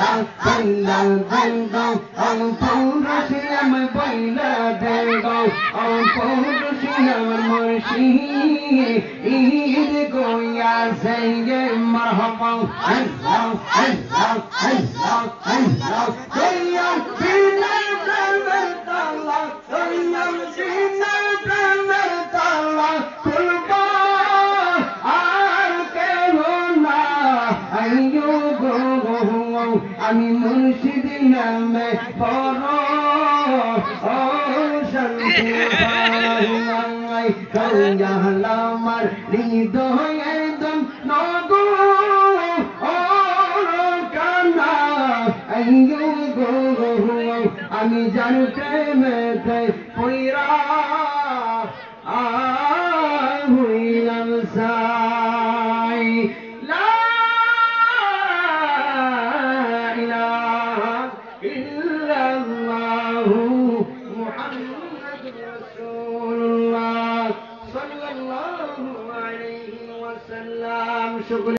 bella bella al puro siam bella bella al puro siam murshi id goya senge marhaba Allah Allah Allah Allah goya bina bella Allah goya bina bella Allah kulba ar ke hona ayo go আমি মুর্শিদ নামে পড় ও শান্তি পাই কৌয়ালা আমার হৃদয়ে দম নগো ও কানা আইয়ো গো আমি জানি প্রেমেতে পইরা হইলাম সাই صلى الله عليه وسلم شكرا